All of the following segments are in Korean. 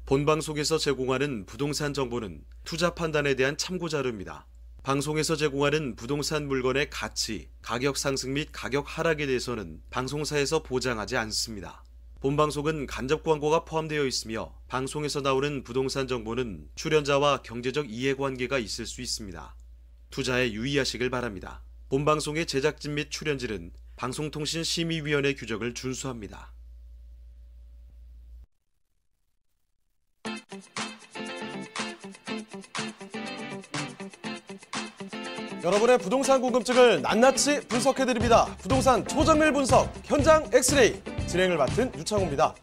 본방송에서 제공하는 부동산 정보는 투자 판단에 대한 참고 자료입니다. 방송에서 제공하는 부동산 물건의 가치, 가격 상승 및 가격 하락에 대해서는 방송사에서 보장하지 않습니다. 본방송은 간접 광고가 포함되어 있으며 방송에서 나오는 부동산 정보는 출연자와 경제적 이해관계가 있을 수 있습니다. 투자에 유의하시길 바랍니다. 본방송의 제작진 및 출연진은 방송통신심의위원회 규정을 준수합니다. 여러분의 부동산 궁금증을 낱낱이 분석해드립니다. 부동산 초정밀 분석 현장 엑스레이 진행을 맡은 유창호입니다.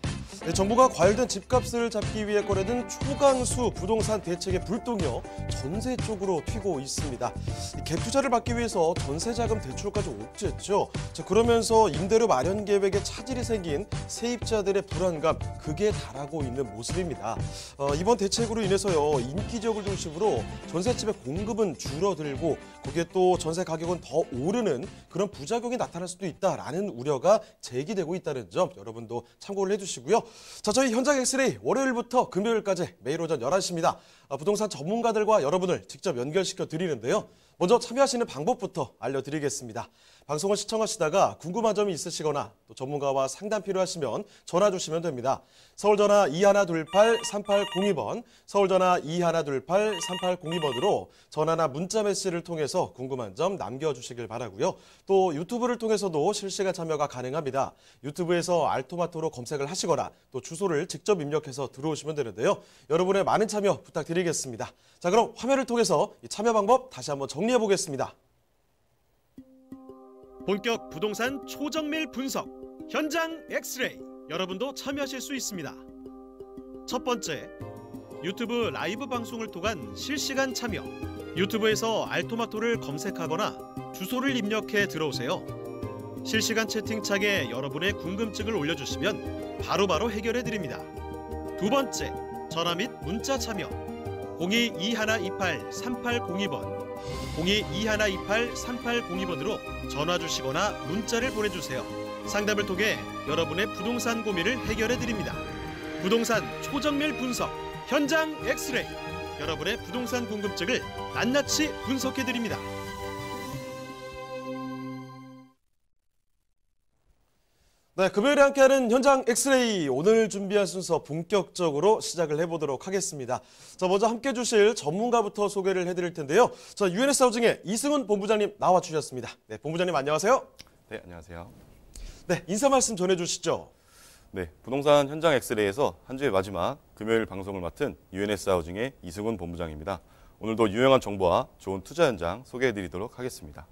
정부가 과열된 집값을 잡기 위해 꺼내든 초강수 부동산 대책의 불똥이요 전세 쪽으로 튀고 있습니다. 갭 투자를 받기 위해서 전세자금 대출까지 옥죄했죠. 그러면서 임대료 마련 계획에 차질이 생긴 세입자들의 불안감 극에 달하고 있는 모습입니다. 이번 대책으로 인해서요 인기 지역을 중심으로 전셋집의 공급은 줄어들고 거기에 또 전세 가격은 더 오르는 그런 부작용이 나타날 수도 있다라는 우려가 제기되고 있다는 점 여러분도 참고를 해주시고요. 자, 저희 현장 엑스레이 월요일부터 금요일까지 매일 오전 11시입니다. 부동산 전문가들과 여러분을 직접 연결시켜 드리는데요. 먼저 참여하시는 방법부터 알려드리겠습니다. 방송을 시청하시다가 궁금한 점이 있으시거나 또 전문가와 상담 필요하시면 전화 주시면 됩니다. 서울전화 2128-3802번, 서울전화 2128-3802번으로 전화나 문자 메시지를 통해서 궁금한 점 남겨주시길 바라고요. 또 유튜브를 통해서도 실시간 참여가 가능합니다. 유튜브에서 알토마토로 검색을 하시거나 또 주소를 직접 입력해서 들어오시면 되는데요. 여러분의 많은 참여 부탁드리겠습니다. 자, 그럼 화면을 통해서 이 참여 방법 다시 한번 정리해 보겠습니다. 본격 부동산 초정밀 분석 현장 엑스레이 여러분도 참여하실 수 있습니다. 첫 번째, 유튜브 라이브 방송을 통한 실시간 참여. 유튜브에서 알토마토를 검색하거나 주소를 입력해 들어오세요. 실시간 채팅창에 여러분의 궁금증을 올려주시면 바로바로 해결해 드립니다. 두 번째, 전화 및 문자 참여. 02-2128-3802번 02-2128-3802번으로 전화 주시거나 문자를 보내주세요. 상담을 통해 여러분의 부동산 고민을 해결해 드립니다. 부동산 초정밀 분석 현장 엑스레이 여러분의 부동산 궁금증을 낱낱이 분석해 드립니다. 네, 금요일에 함께하는 현장 엑스레이 오늘 준비한 순서 본격적으로 시작을 해보도록 하겠습니다. 자, 먼저 함께 주실 전문가부터 소개를 해드릴 텐데요. 자, 유엔에스 하우징의 이승훈 본부장님 나와 주셨습니다. 네, 본부장님 안녕하세요. 네, 안녕하세요. 네, 인사 말씀 전해주시죠. 네, 부동산 현장 엑스레이에서 한 주의 마지막 금요일 방송을 맡은 유엔에스 하우징의 이승훈 본부장입니다. 오늘도 유용한 정보와 좋은 투자 현장 소개해드리도록 하겠습니다.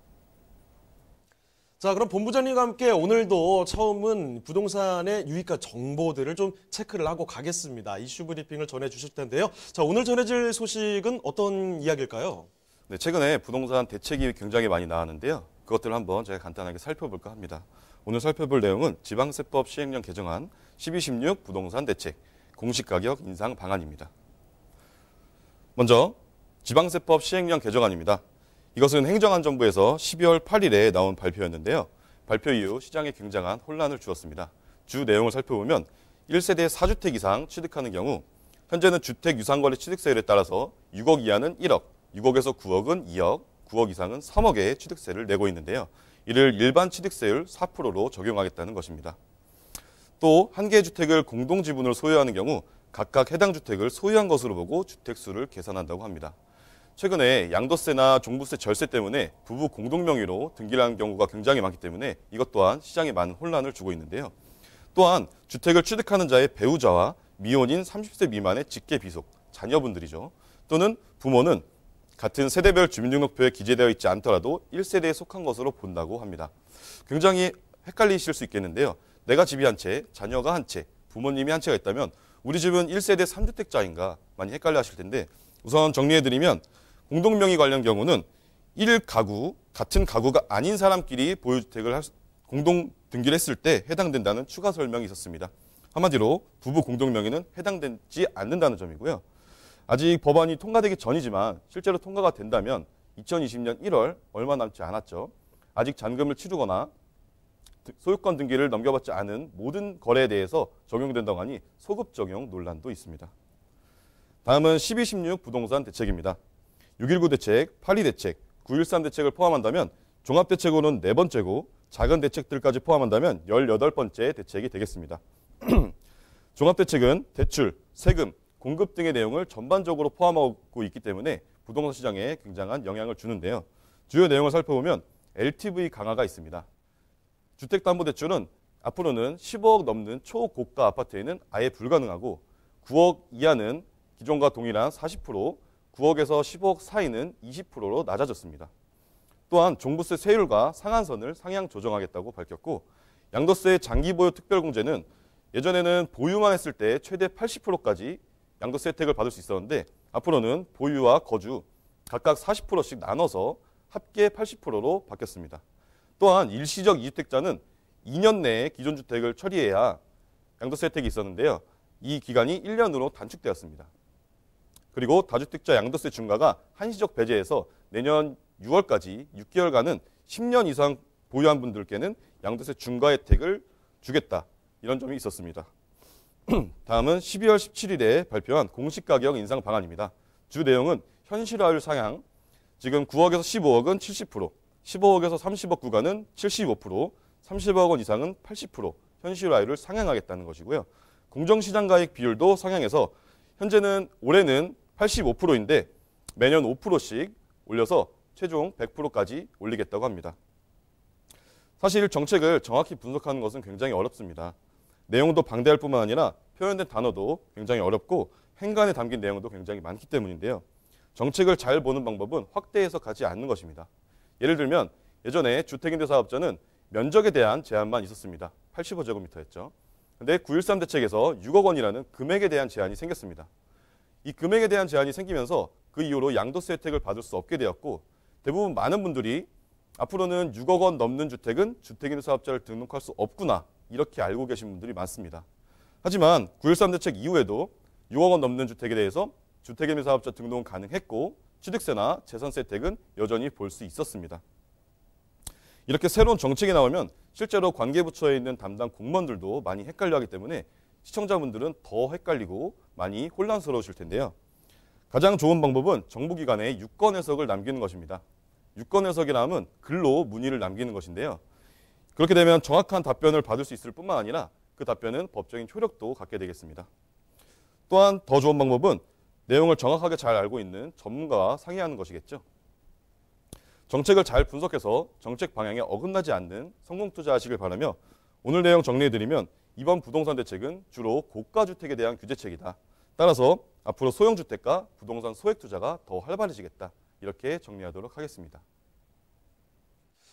자, 그럼 본부장님과 함께 오늘도 처음은 부동산의 유익한 정보들을 좀 체크를 하고 가겠습니다. 이슈 브리핑을 전해주실 텐데요. 자, 오늘 전해질 소식은 어떤 이야기일까요? 네, 최근에 부동산 대책이 굉장히 많이 나왔는데요. 그것들을 한번 제가 간단하게 살펴볼까 합니다. 오늘 살펴볼 내용은 지방세법 시행령 개정안 1216 부동산 대책 공시가격 인상 방안입니다. 먼저 지방세법 시행령 개정안입니다. 이것은 행정안전부에서 12월 8일에 나온 발표였는데요. 발표 이후 시장에 굉장한 혼란을 주었습니다. 주 내용을 살펴보면 1세대 4주택 이상 취득하는 경우 현재는 주택 유상거래 취득세율에 따라서 6억 이하는 1억, 6억에서 9억은 2억, 9억 이상은 3억의 취득세를 내고 있는데요. 이를 일반 취득세율 4%로 적용하겠다는 것입니다. 또 한 개의 주택을 공동지분으로 소유하는 경우 각각 해당 주택을 소유한 것으로 보고 주택수를 계산한다고 합니다. 최근에 양도세나 종부세 절세 때문에 부부 공동명의로 등기를 하는 경우가 굉장히 많기 때문에 이것 또한 시장에 많은 혼란을 주고 있는데요. 또한 주택을 취득하는 자의 배우자와 미혼인 30세 미만의 직계 비속, 자녀분들이죠. 또는 부모는 같은 세대별 주민등록표에 기재되어 있지 않더라도 1세대에 속한 것으로 본다고 합니다. 굉장히 헷갈리실 수 있겠는데요. 내가 집이 한 채, 자녀가 한 채, 부모님이 한 채가 있다면 우리 집은 1세대 3주택자인가 많이 헷갈려 하실 텐데 우선 정리해드리면 공동명의 관련 경우는 1가구, 같은 가구가 아닌 사람끼리 보유주택을 공동 등기를 했을 때 해당된다는 추가 설명이 있었습니다. 한마디로 부부 공동명의는 해당되지 않는다는 점이고요. 아직 법안이 통과되기 전이지만 실제로 통과가 된다면 2020년 1월 얼마 남지 않았죠. 아직 잔금을 치르거나 소유권 등기를 넘겨받지 않은 모든 거래에 대해서 적용된다고 하니 소급 적용 논란도 있습니다. 다음은 1216 부동산 대책입니다. 6.19 대책, 8.2 대책, 9.13 대책을 포함한다면 종합대책으로는 4번째고 작은 대책들까지 포함한다면 18번째 대책이 되겠습니다. 종합대책은 대출, 세금, 공급 등의 내용을 전반적으로 포함하고 있기 때문에 부동산 시장에 굉장한 영향을 주는데요. 주요 내용을 살펴보면 LTV 강화가 있습니다. 주택담보대출은 앞으로는 10억 넘는 초고가 아파트에는 아예 불가능하고 9억 이하는 기존과 동일한 40%, 9억에서 10억 사이는 20%로 낮아졌습니다. 또한 종부세 세율과 상한선을 상향 조정하겠다고 밝혔고 양도세 장기보유 특별공제는 예전에는 보유만 했을 때 최대 80%까지 양도세 혜택을 받을 수 있었는데 앞으로는 보유와 거주 각각 40%씩 나눠서 합계 80%로 바뀌었습니다. 또한 일시적 2주택자는 2년 내에 기존 주택을 처리해야 양도세 혜택이 있었는데요. 이 기간이 1년으로 단축되었습니다. 그리고 다주택자 양도세 중과가 한시적 배제해서 내년 6월까지 6개월간은 10년 이상 보유한 분들께는 양도세 중과 혜택을 주겠다. 이런 점이 있었습니다. 다음은 12월 17일에 발표한 공시가격 인상 방안입니다. 주 내용은 현실화율 상향, 지금 9억에서 15억은 70%, 15억에서 30억 구간은 75%, 30억 원 이상은 80% 현실화율을 상향하겠다는 것이고요. 공정시장가액 비율도 상향해서 현재는 올해는 85%인데 매년 5%씩 올려서 최종 100%까지 올리겠다고 합니다. 사실 정책을 정확히 분석하는 것은 굉장히 어렵습니다. 내용도 방대할 뿐만 아니라 표현된 단어도 굉장히 어렵고 행간에 담긴 내용도 굉장히 많기 때문인데요. 정책을 잘 보는 방법은 확대해서 가지 않는 것입니다. 예를 들면 예전에 주택임대사업자는 면적에 대한 제한만 있었습니다. 85제곱미터였죠. 근데 9.13 대책에서 6억 원이라는 금액에 대한 제한이 생겼습니다. 이 금액에 대한 제한이 생기면서 그 이후로 양도세 혜택을 받을 수 없게 되었고 대부분 많은 분들이 앞으로는 6억 원 넘는 주택은 주택임대사업자를 등록할 수 없구나 이렇게 알고 계신 분들이 많습니다. 하지만 9.13 대책 이후에도 6억 원 넘는 주택에 대해서 주택임대사업자 등록은 가능했고 취득세나 재산세 혜택은 여전히 볼 수 있었습니다. 이렇게 새로운 정책이 나오면 실제로 관계부처에 있는 담당 공무원들도 많이 헷갈려하기 때문에 시청자분들은 더 헷갈리고 많이 혼란스러우실 텐데요. 가장 좋은 방법은 정부기관에 유권 해석을 남기는 것입니다. 유권 해석이라 함은 글로 문의를 남기는 것인데요. 그렇게 되면 정확한 답변을 받을 수 있을 뿐만 아니라 그 답변은 법적인 효력도 갖게 되겠습니다. 또한 더 좋은 방법은 내용을 정확하게 잘 알고 있는 전문가와 상의하는 것이겠죠. 정책을 잘 분석해서 정책 방향에 어긋나지 않는 성공 투자하시길 바라며 오늘 내용 정리해드리면 이번 부동산 대책은 주로 고가주택에 대한 규제책이다. 따라서 앞으로 소형주택과 부동산 소액 투자가 더 활발해지겠다. 이렇게 정리하도록 하겠습니다.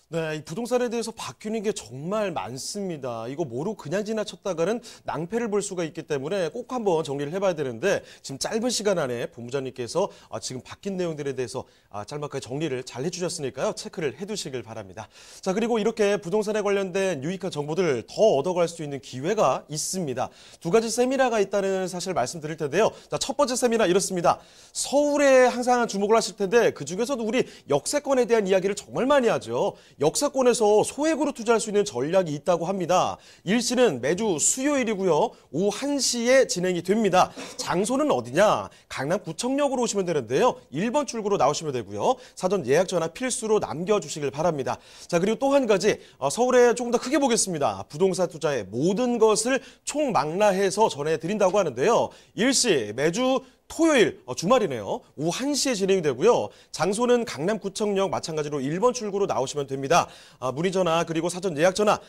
네, 이 부동산에 대해서 바뀌는 게 정말 많습니다. 이거 모르고 그냥 지나쳤다가는 낭패를 볼 수가 있기 때문에 꼭 한번 정리를 해봐야 되는데 지금 짧은 시간 안에 본부장님께서 지금 바뀐 내용들에 대해서 짤막하게 정리를 잘 해주셨으니까요. 체크를 해두시길 바랍니다. 자, 그리고 이렇게 부동산에 관련된 유익한 정보들을 더 얻어갈 수 있는 기회가 있습니다. 2가지 세미나가 있다는 사실 말씀드릴 텐데요. 자, 첫 번째 세미나 이렇습니다. 서울에 항상 주목을 하실 텐데 그중에서도 우리 역세권에 대한 이야기를 정말 많이 하죠. 역사권에서 소액으로 투자할 수 있는 전략이 있다고 합니다. 일시는 매주 수요일이고요. 오후 1시에 진행이 됩니다. 장소는 어디냐? 강남구청역으로 오시면 되는데요. 1번 출구로 나오시면 되고요. 사전 예약 전화 필수로 남겨주시길 바랍니다. 자, 그리고 또 한 가지 서울에 조금 더 크게 보겠습니다. 부동산 투자의 모든 것을 총망라해서 전해드린다고 하는데요. 일시 매주 토요일, 주말이네요. 오후 1시에 진행이 되고요. 장소는 강남구청역 마찬가지로 1번 출구로 나오시면 됩니다. 문의 전화 그리고 사전 예약 전화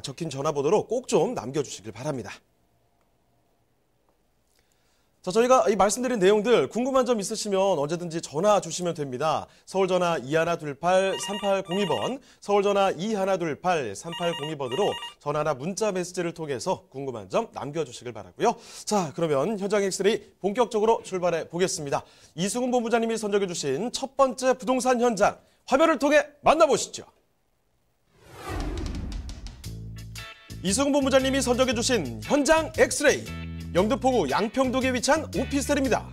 적힌 전화번호로 꼭 좀 남겨주시길 바랍니다. 자, 저희가 이 말씀드린 내용들 궁금한 점 있으시면 언제든지 전화 주시면 됩니다. 서울전화 2128-3802번, 서울전화 2128-3802번으로 전화나 문자 메시지를 통해서 궁금한 점 남겨주시길 바라고요. 자, 그러면 현장 엑스레이 본격적으로 출발해 보겠습니다. 이승훈 본부장님이 선정해 주신 첫 번째 부동산 현장 화면을 통해 만나보시죠. 이승훈 본부장님이 선정해 주신 현장 엑스레이 영등포구 양평동에 위치한 오피스텔입니다.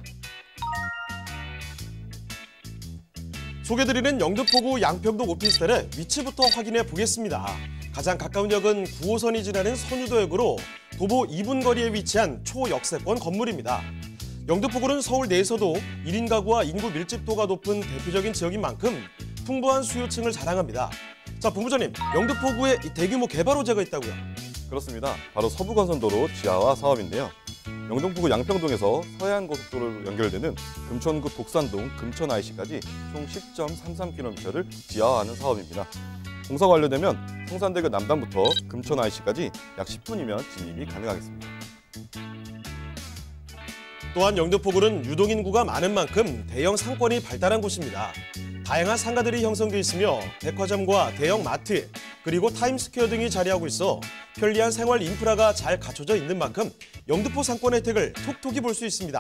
소개드리는 영등포구 양평동 오피스텔의 위치부터 확인해 보겠습니다. 가장 가까운 역은 9호선이 지나는 선유도역으로 도보 2분 거리에 위치한 초역세권 건물입니다. 영등포구는 서울 내에서도 1인 가구와 인구 밀집도가 높은 대표적인 지역인 만큼 풍부한 수요층을 자랑합니다. 자, 본부장님, 영등포구에 이 대규모 개발 호재가 있다고요? 그렇습니다. 바로 서부간선도로 지하화 사업인데요. 영등포구 양평동에서 서해안고속도로로 연결되는 금천구 독산동 금천 IC까지 총 10.33km를 지하화하는 사업입니다. 공사가 완료되면 성산대교 남단부터 금천 IC까지 약 10분이면 진입이 가능하겠습니다. 또한 영등포구는 유동인구가 많은 만큼 대형 상권이 발달한 곳입니다. 다양한 상가들이 형성돼 있으며 백화점과 대형 마트, 그리고 타임스퀘어 등이 자리하고 있어 편리한 생활 인프라가 잘 갖춰져 있는 만큼 영등포 상권 혜택을 톡톡히 볼 수 있습니다.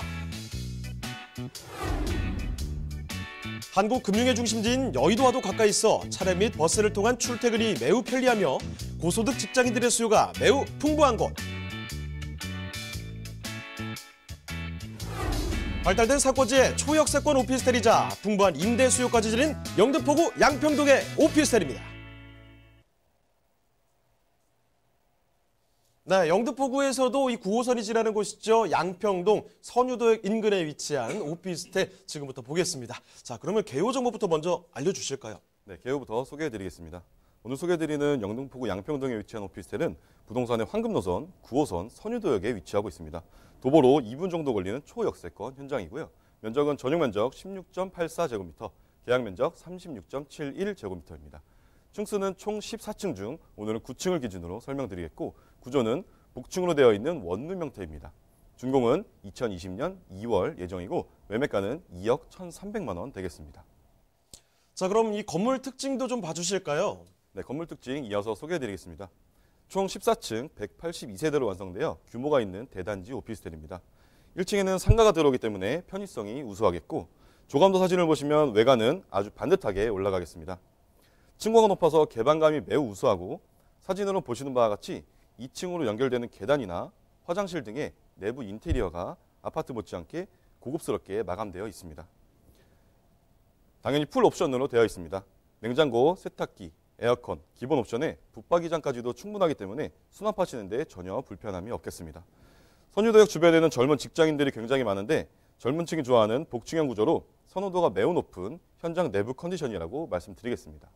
한국 금융의 중심지인 여의도와도 가까이 있어 차량 및 버스를 통한 출퇴근이 매우 편리하며 고소득 직장인들의 수요가 매우 풍부한 곳. 발달된 상권지의 초역세권 오피스텔이자 풍부한 임대 수요까지 지닌 영등포구 양평동의 오피스텔입니다. 네, 영등포구에서도 이 9호선이 지나는 곳이죠. 양평동 선유도역 인근에 위치한 오피스텔 지금부터 보겠습니다. 자, 그러면 개요 정보부터 먼저 알려주실까요? 네, 개요부터 소개해드리겠습니다. 오늘 소개해드리는 영등포구 양평동에 위치한 오피스텔은 부동산의 황금노선 9호선 선유도역에 위치하고 있습니다. 도보로 2분 정도 걸리는 초역세권 현장이고요. 면적은 전용 면적 16.84제곱미터, 계약 면적 36.71제곱미터입니다. 층수는 총 14층 중 오늘은 9층을 기준으로 설명드리겠고, 구조는 복층으로 되어 있는 원룸 형태입니다. 준공은 2020년 2월 예정이고 매매가는 2억 1,300만 원 되겠습니다. 자, 그럼 이 건물 특징도 좀 봐주실까요? 네, 건물 특징 이어서 소개해드리겠습니다. 총 14층 182세대로 완성되어 규모가 있는 대단지 오피스텔입니다. 1층에는 상가가 들어오기 때문에 편의성이 우수하겠고, 조감도 사진을 보시면 외관은 아주 반듯하게 올라가겠습니다. 층고가 높아서 개방감이 매우 우수하고, 사진으로 보시는 바와 같이 2층으로 연결되는 계단이나 화장실 등의 내부 인테리어가 아파트 못지않게 고급스럽게 마감되어 있습니다. 당연히 풀 옵션으로 되어 있습니다. 냉장고, 세탁기, 에어컨, 기본 옵션에 붙박이장까지도 충분하기 때문에 수납하시는 데 전혀 불편함이 없겠습니다. 선유도역 주변에는 젊은 직장인들이 굉장히 많은데 젊은 층이 좋아하는 복층형 구조로 선호도가 매우 높은 현장 내부 컨디션이라고 말씀드리겠습니다.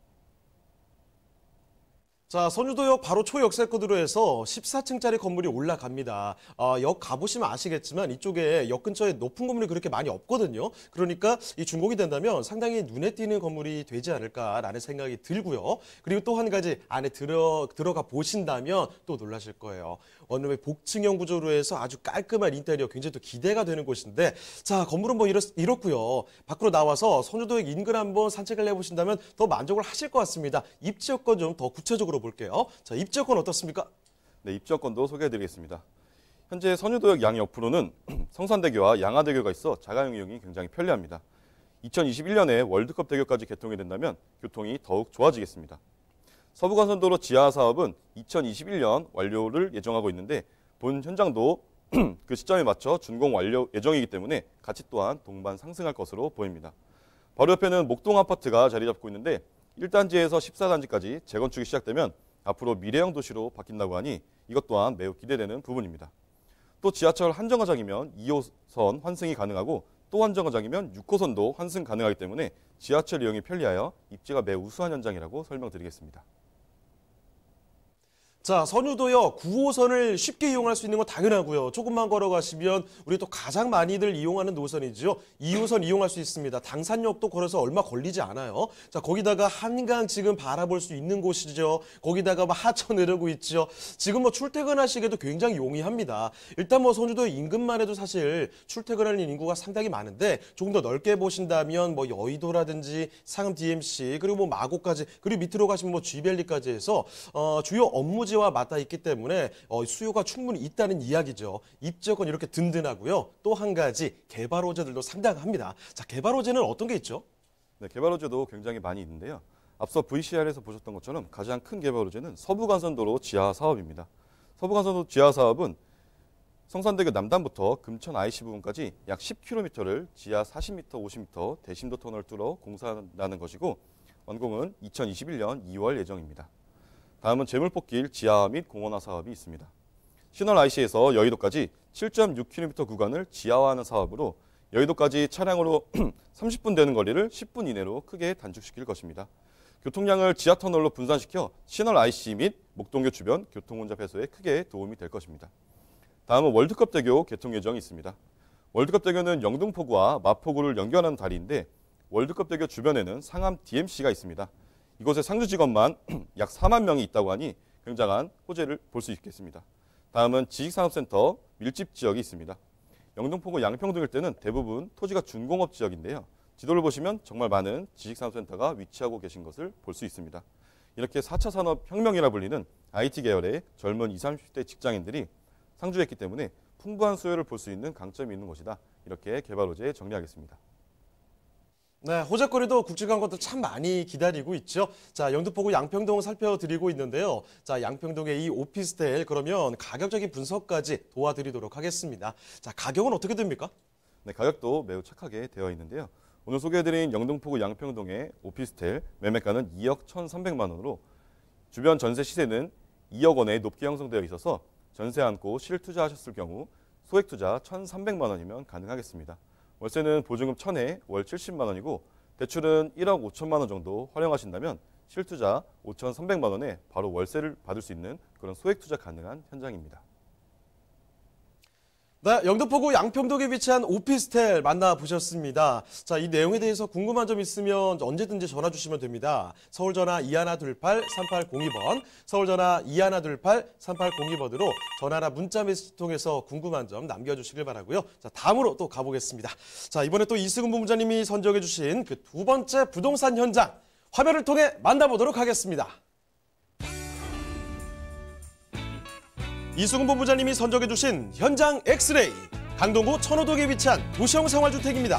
자, 선유도역 바로 초역세권으로 해서 14층짜리 건물이 올라갑니다. 역 가보시면 아시겠지만 이쪽에 역 근처에 높은 건물이 그렇게 많이 없거든요. 그러니까 이 준공이 된다면 상당히 눈에 띄는 건물이 되지 않을까라는 생각이 들고요. 그리고 또 한 가지 안에 들어가 보신다면 또 놀라실 거예요. 원룸의 복층형 구조로 해서 아주 깔끔한 인테리어, 굉장히 또 기대가 되는 곳인데, 자, 건물은 뭐 이렇고요. 밖으로 나와서 선유도역 인근 한번 산책을 해보신다면 더 만족을 하실 것 같습니다. 입지 여건 좀 더 구체적으로 볼게요. 자, 입지 여건 어떻습니까? 네, 입지 여건도 소개해드리겠습니다. 현재 선유도역 양옆으로는 성산대교와 양화대교가 있어 자가용 이용이 굉장히 편리합니다. 2021년에 월드컵 대교까지 개통이 된다면 교통이 더욱 좋아지겠습니다. 서부간선도로 지하 사업은 2021년 완료를 예정하고 있는데 본 현장도 그 시점에 맞춰 준공 완료 예정이기 때문에 가치 또한 동반 상승할 것으로 보입니다. 바로 옆에는 목동 아파트가 자리 잡고 있는데 1단지에서 14단지까지 재건축이 시작되면 앞으로 미래형 도시로 바뀐다고 하니 이것 또한 매우 기대되는 부분입니다. 또 지하철 한 정거장이면 2호선 환승이 가능하고 또 한 정거장이면 6호선도 환승 가능하기 때문에 지하철 이용이 편리하여 입지가 매우 우수한 현장이라고 설명드리겠습니다. 자, 선유도역 9호선을 쉽게 이용할 수 있는 건 당연하고요. 조금만 걸어가시면 우리 또 가장 많이들 이용하는 노선이죠. 2호선 이용할 수 있습니다. 당산역도 걸어서 얼마 걸리지 않아요. 자, 거기다가 한강 지금 바라볼 수 있는 곳이죠. 거기다가 하천 흐르고 있죠. 지금 뭐 출퇴근하시기에도 굉장히 용이합니다. 일단 뭐 선유도역 인근만 해도 사실 출퇴근하는 인구가 상당히 많은데 조금 더 넓게 보신다면 뭐 여의도라든지 상암 DMC 그리고 뭐 마곡까지, 그리고 밑으로 가시면 뭐 G밸리까지 해서 주요 업무지 와 맞닿아 있기 때문에 수요가 충분히 있다는 이야기죠. 입지 여건 이렇게 든든하고요. 또 한 가지 개발 호재들도 상당합니다. 자, 개발 호재는 어떤 게 있죠? 네, 개발 호재도 굉장히 많이 있는데요. 앞서 VCR에서 보셨던 것처럼 가장 큰 개발 호재는 서부간선도로 지하 사업입니다. 서부간선도 지하 사업은 성산대교 남단부터 금천 IC 부분까지 약 10km를 지하 40m, 50m 대심도 터널을 뚫어 공사한다는 것이고 완공은 2021년 2월 예정입니다. 다음은 재물포길 지하화 및 공원화 사업이 있습니다. 신월 IC에서 여의도까지 7.6km 구간을 지하화하는 사업으로 여의도까지 차량으로 30분 되는 거리를 10분 이내로 크게 단축시킬 것입니다. 교통량을 지하터널로 분산시켜 신월 IC 및 목동교 주변 교통혼잡 해소에 크게 도움이 될 것입니다. 다음은 월드컵대교 개통 예정이 있습니다. 월드컵대교는 영등포구와 마포구를 연결하는 다리인데 월드컵대교 주변에는 상암 DMC가 있습니다. 이곳에 상주 직원만 약 4만 명이 있다고 하니 굉장한 호재를 볼 수 있겠습니다. 다음은 지식산업센터 밀집 지역이 있습니다. 영등포구 양평동일 때는 대부분 토지가 준공업 지역인데요. 지도를 보시면 정말 많은 지식산업센터가 위치하고 계신 것을 볼 수 있습니다. 이렇게 4차 산업혁명이라 불리는 IT 계열의 젊은 20, 30대 직장인들이 상주에 있기 때문에 풍부한 수요를 볼 수 있는 강점이 있는 곳이다. 이렇게 개발 호재 정리하겠습니다. 네, 호재거리도 굵직한 것도 참 많이 기다리고 있죠. 자, 영등포구 양평동 살펴드리고 있는데요. 자, 양평동의 이 오피스텔 그러면 가격적인 분석까지 도와드리도록 하겠습니다. 자, 가격은 어떻게 됩니까? 네, 가격도 매우 착하게 되어 있는데요. 오늘 소개해드린 영등포구 양평동의 오피스텔 매매가는 2억 1,300만 원으로 주변 전세 시세는 2억 원에 높게 형성되어 있어서 전세 안고 실투자하셨을 경우 소액 투자 1,300만 원이면 가능하겠습니다. 월세는 보증금 1,000에 월 70만 원이고 대출은 1억 5천만 원 정도 활용하신다면 실투자 5,300만 원에 바로 월세를 받을 수 있는 그런 소액 투자 가능한 현장입니다. 네, 영등포구 양평동에 위치한 오피스텔 만나보셨습니다. 자, 이 내용에 대해서 궁금한 점 있으면 언제든지 전화 주시면 됩니다. 서울전화 2128-3802번, 서울전화 2128-3802번으로 전화나 문자 메시지 통해서 궁금한 점 남겨주시길 바라고요. 자, 다음으로 또 가보겠습니다. 자, 이번에 또 이승훈 본부장님이 선정해 주신 그 두 번째 부동산 현장 화면을 통해 만나보도록 하겠습니다. 이승훈 본부장님이 선정해 주신 현장 엑스레이 강동구 천호동에 위치한 도시형 생활주택입니다.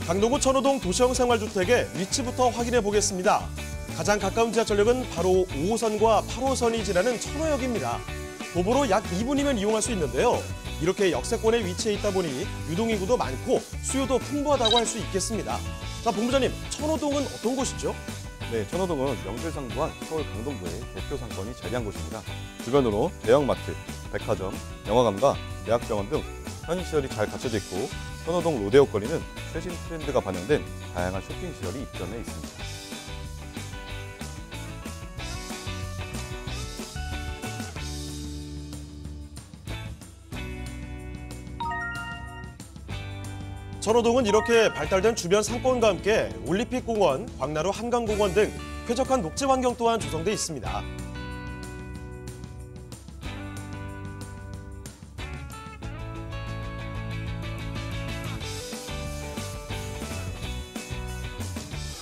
강동구 천호동 도시형 생활주택의 위치부터 확인해 보겠습니다. 가장 가까운 지하철역은 바로 5호선과 8호선이 지나는 천호역입니다. 도보로 약 2분이면 이용할 수 있는데요. 이렇게 역세권에 위치해 있다 보니 유동인구도 많고 수요도 풍부하다고 할 수 있겠습니다. 자, 본부장님, 천호동은 어떤 곳이죠? 네, 천호동은 명실상부한 서울 강동구의 대표 상권이 자리한 곳입니다. 주변으로 대형마트, 백화점, 영화관과 대학병원 등 편의시설이 잘 갖춰져 있고 천호동 로데오 거리는 최신 트렌드가 반영된 다양한 쇼핑시설이 입점해 있습니다. 천호동은 이렇게 발달된 주변 상권과 함께 올림픽공원, 광나루 한강공원 등 쾌적한 녹지 환경 또한 조성돼 있습니다.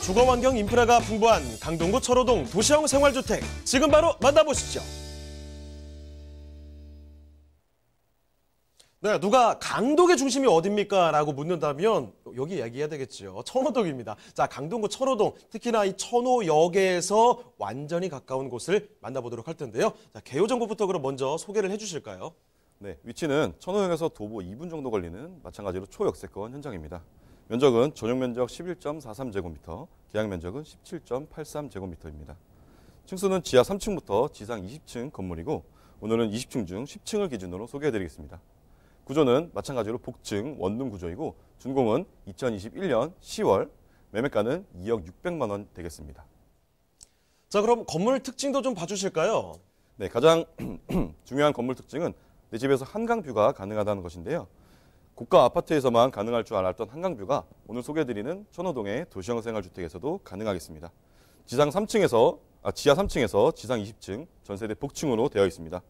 주거환경 인프라가 풍부한 강동구 천호동 도시형 생활주택, 지금 바로 만나보시죠. 네, 누가 강동의 중심이 어딥니까? 라고 묻는다면 여기 얘기해야 되겠죠. 천호동입니다. 자, 강동구 천호동, 특히나 이 천호역에서 완전히 가까운 곳을 만나보도록 할 텐데요. 자, 개요 정보부터 그럼 먼저 소개를 해주실까요? 네, 위치는 천호역에서 도보 2분 정도 걸리는 마찬가지로 초역세권 현장입니다. 면적은 전용 면적 11.43제곱미터, 계약 면적은 17.83제곱미터입니다. 층수는 지하 3층부터 지상 20층 건물이고 오늘은 20층 중 10층을 기준으로 소개해드리겠습니다. 구조는 마찬가지로 복층 원룸 구조이고 준공은 2021년 10월, 매매가는 2억 600만 원 되겠습니다. 자, 그럼 건물 특징도 좀 봐주실까요? 네, 가장 중요한 건물 특징은 내 집에서 한강뷰가 가능하다는 것인데요. 고가 아파트에서만 가능할 줄 알았던 한강뷰가 오늘 소개해드리는 천호동의 도시형 생활주택에서도 가능하겠습니다. 지하 3층에서 지상 20층, 전세대 복층으로 되어 있습니다.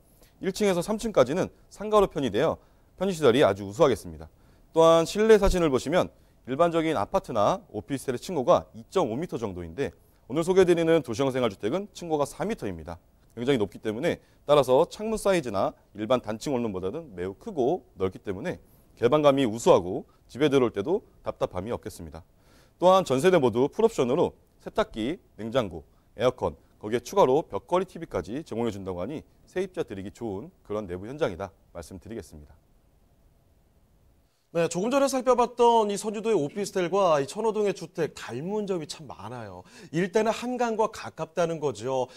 1층에서 3층까지는 상가로 편의되어 편의시설이 아주 우수하겠습니다. 또한 실내 사진을 보시면 일반적인 아파트나 오피스텔의 층고가 2.5m 정도인데 오늘 소개해드리는 도시형 생활주택은 층고가 4m입니다. 굉장히 높기 때문에 따라서 창문 사이즈나 일반 단층 원룸보다는 매우 크고 넓기 때문에 개방감이 우수하고 집에 들어올 때도 답답함이 없겠습니다. 또한 전세대 모두 풀옵션으로 세탁기, 냉장고, 에어컨, 거기에 추가로 벽걸이 TV까지 제공해 준다고 하니 세입자 드리기 좋은 그런 내부 현장이다 말씀드리겠습니다. 네, 조금 전에 살펴봤던 이 선주도의 오피스텔과 이 천호동의 주택 닮은 점이 참 많아요. 일단은 한강과 가깝다는 거죠.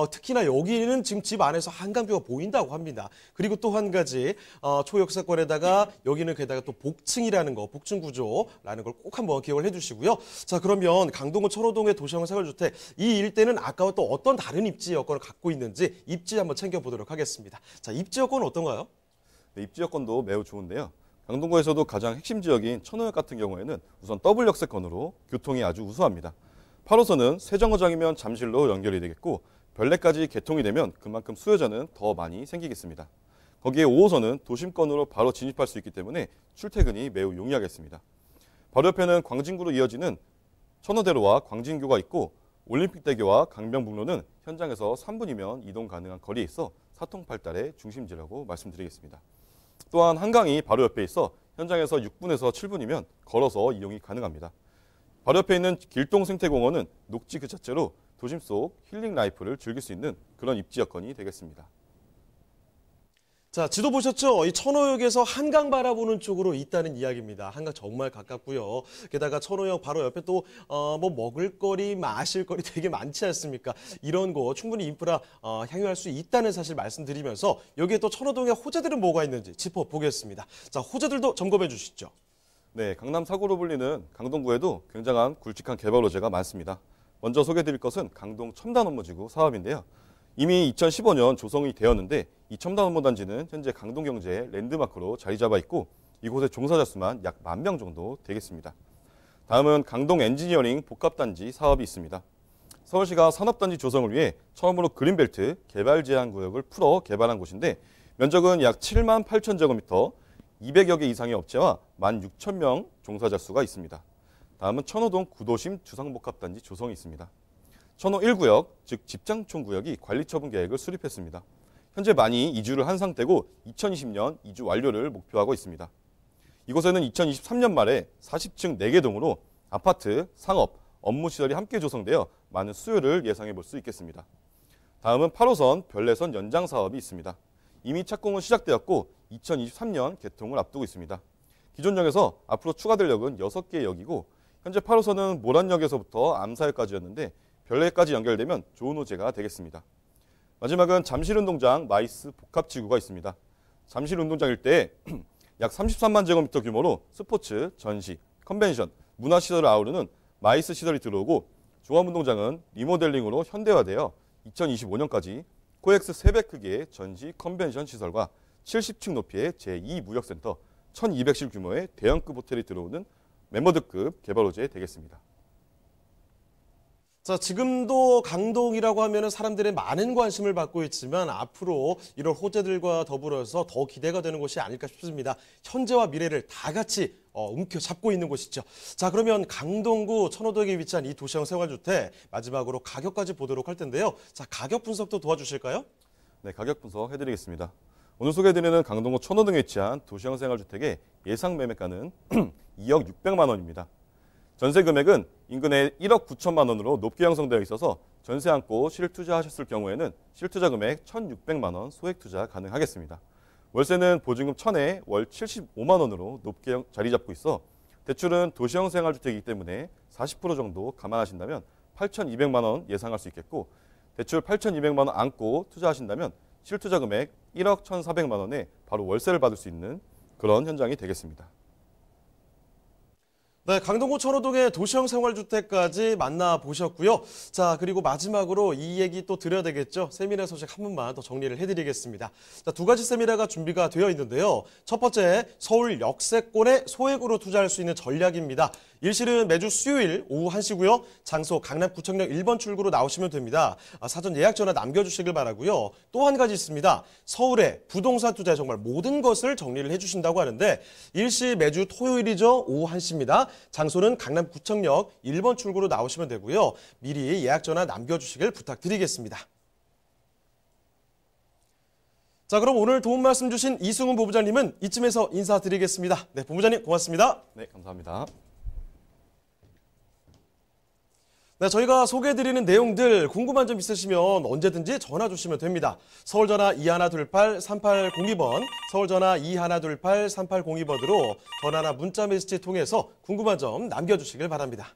특히나 여기는 지금 집 안에서 한강뷰가 보인다고 합니다. 그리고 또 한 가지 초역세권에다가 여기는 게다가 또 복층이라는 거, 복층 구조라는 걸 꼭 한번 기억을 해주시고요. 자, 그러면 강동구 천호동의 도시형 생활주택 이 일대는 아까와 또 어떤 다른 입지 여건을 갖고 있는지 입지 한번 챙겨보도록 하겠습니다. 자, 입지 여건은 어떤가요? 네, 입지 여건도 매우 좋은데요. 강동구에서도 가장 핵심 지역인 천호역 같은 경우에는 우선 더블 역세권으로 교통이 아주 우수합니다. 8호선은 세정거장이면 잠실로 연결이 되겠고 별내까지 개통이 되면 그만큼 수요자는 더 많이 생기겠습니다. 거기에 5호선은 도심권으로 바로 진입할 수 있기 때문에 출퇴근이 매우 용이하겠습니다. 바로 옆에는 광진구로 이어지는 천호대로와 광진교가 있고 올림픽대교와 강변북로는 현장에서 3분이면 이동 가능한 거리에 있어 사통팔달의 중심지라고 말씀드리겠습니다. 또한 한강이 바로 옆에 있어 현장에서 6분에서 7분이면 걸어서 이용이 가능합니다. 바로 옆에 있는 길동생태공원은 녹지 그 자체로 도심 속 힐링 라이프를 즐길 수 있는 그런 입지 여건이 되겠습니다. 자, 지도 보셨죠? 이 천호역에서 한강 바라보는 쪽으로 있다는 이야기입니다. 한강 정말 가깝고요. 게다가 천호역 바로 옆에 또 뭐 먹을거리, 마실거리 되게 많지 않습니까? 이런 거 충분히 인프라 향유할 수 있다는 사실 말씀드리면서 여기에 또 천호동의 호재들은 뭐가 있는지 짚어보겠습니다. 자, 호재들도 점검해 주시죠. 네, 강남 사구로 불리는 강동구에도 굉장한 굵직한 개발 호재가 많습니다. 먼저 소개해드릴 것은 강동 첨단업무지구 사업인데요. 이미 2015년 조성이 되었는데 이 첨단업무단지는 현재 강동경제의 랜드마크로 자리 잡아 있고 이곳의 종사자 수만 약 10,000명 정도 되겠습니다. 다음은 강동 엔지니어링 복합단지 사업이 있습니다. 서울시가 산업단지 조성을 위해 처음으로 그린벨트 개발 제한 구역을 풀어 개발한 곳인데 면적은 약 78,000제곱미터, 200여 개 이상의 업체와 16,000명 종사자 수가 있습니다. 다음은 천호동 구도심 주상복합단지 조성이 있습니다. 천호 1구역, 즉 집장촌구역이 관리처분 계획을 수립했습니다. 현재 많이 이주를 한 상태고 2020년 이주 완료를 목표하고 있습니다. 이곳에는 2023년 말에 40층 4개 동으로 아파트, 상업, 업무시설이 함께 조성되어 많은 수요를 예상해 볼 수 있겠습니다. 다음은 8호선 별내선 연장 사업이 있습니다. 이미 착공은 시작되었고 2023년 개통을 앞두고 있습니다. 기존 역에서 앞으로 추가될 역은 6개의 역이고 현재 8호선은 모란역에서부터 암사역까지였는데 별내까지 연결되면 좋은 호재가 되겠습니다. 마지막은 잠실운동장 마이스 복합지구가 있습니다. 잠실운동장 일대에 약 33만 제곱미터 규모로 스포츠, 전시, 컨벤션, 문화시설을 아우르는 마이스 시설이 들어오고 종합운동장은 리모델링으로 현대화되어 2025년까지 코엑스 3배 크기의 전시 컨벤션 시설과 70층 높이의 제2무역센터, 1200실 규모의 대형급 호텔이 들어오는 멤버드급 개발 호재 되겠습니다. 자, 지금도 강동이라고 하면은 사람들의 많은 관심을 받고 있지만 앞으로 이런 호재들과 더불어서 더 기대가 되는 곳이 아닐까 싶습니다. 현재와 미래를 다 같이 움켜잡고 있는 곳이죠. 자, 그러면 강동구 천호동에 위치한 이 도시형 생활주택 마지막으로 가격까지 보도록 할 텐데요. 자, 가격 분석도 도와주실까요? 네, 가격 분석 해드리겠습니다. 오늘 소개해드리는 강동구 천호동에 위치한 도시형 생활주택의 예상 매매가는 2억 600만 원입니다. 전세 금액은 인근의 1억 9천만 원으로 높게 형성되어 있어서 전세 안고 실투자하셨을 경우에는 실투자 금액 1,600만 원 소액 투자 가능하겠습니다. 월세는 보증금 1,000에 월 75만 원으로 높게 자리 잡고 있어 대출은 도시형 생활주택이기 때문에 40% 정도 감안하신다면 8,200만 원 예상할 수 있겠고 대출 8,200만 원 안고 투자하신다면 실투자 금액 1억 1,400만 원에 바로 월세를 받을 수 있는 그런 현장이 되겠습니다. 네, 강동구 천호동의 도시형 생활주택까지 만나보셨고요. 자, 그리고 마지막으로 이 얘기 또 드려야 되겠죠. 세미나 소식 한 번만 더 정리를 해드리겠습니다. 자, 2가지 세미나가 준비가 되어 있는데요. 첫 번째, 서울 역세권에 소액으로 투자할 수 있는 전략입니다. 일실은 매주 수요일 오후 1시고요. 장소 강남구청역 1번 출구로 나오시면 됩니다. 사전 예약 전화 남겨주시길 바라고요. 또 한 가지 있습니다. 서울의 부동산 투자에 정말 모든 것을 정리를 해주신다고 하는데 일시 매주 토요일이죠. 오후 1시입니다. 장소는 강남구청역 1번 출구로 나오시면 되고요. 미리 예약 전화 남겨주시길 부탁드리겠습니다. 자, 그럼 오늘 도움 말씀 주신 이승훈 본부장님은 이쯤에서 인사드리겠습니다. 네, 본부장님 고맙습니다. 네, 감사합니다. 네, 저희가 소개해드리는 내용들 궁금한 점 있으시면 언제든지 전화 주시면 됩니다. 서울전화 2128-3802번, 서울전화 2128-3802번으로 전화나 문자 메시지 통해서 궁금한 점 남겨주시길 바랍니다.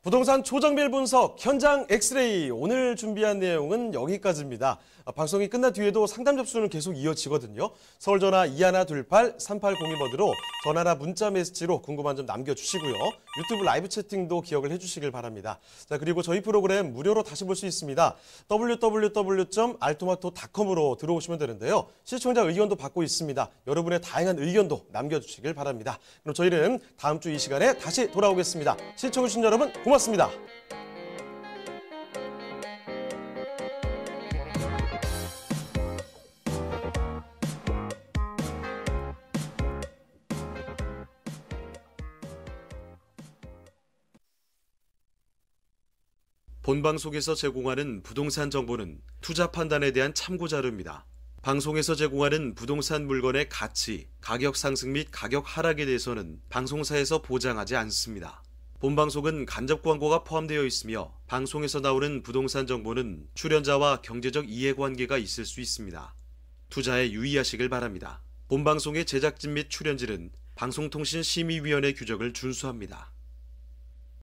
부동산 초정밀 분석 현장 엑스레이 오늘 준비한 내용은 여기까지입니다. 방송이 끝난 뒤에도 상담 접수는 계속 이어지거든요. 서울전화 2128-3802번으로 전화나 문자 메시지로 궁금한 점 남겨주시고요. 유튜브 라이브 채팅도 기억을 해주시길 바랍니다. 자, 그리고 저희 프로그램 무료로 다시 볼 수 있습니다. www.altomato.com으로 들어오시면 되는데요. 시청자 의견도 받고 있습니다. 여러분의 다양한 의견도 남겨주시길 바랍니다. 그럼 저희는 다음 주 이 시간에 다시 돌아오겠습니다. 시청해주신 여러분 고맙습니다. 본방송에서 제공하는 부동산 정보는 투자 판단에 대한 참고 자료입니다. 방송에서 제공하는 부동산 물건의 가치, 가격 상승 및 가격 하락에 대해서는 방송사에서 보장하지 않습니다. 본방송은 간접 광고가 포함되어 있으며 방송에서 나오는 부동산 정보는 출연자와 경제적 이해관계가 있을 수 있습니다. 투자에 유의하시길 바랍니다. 본방송의 제작진 및 출연진은 방송통신심의위원회 규정을 준수합니다.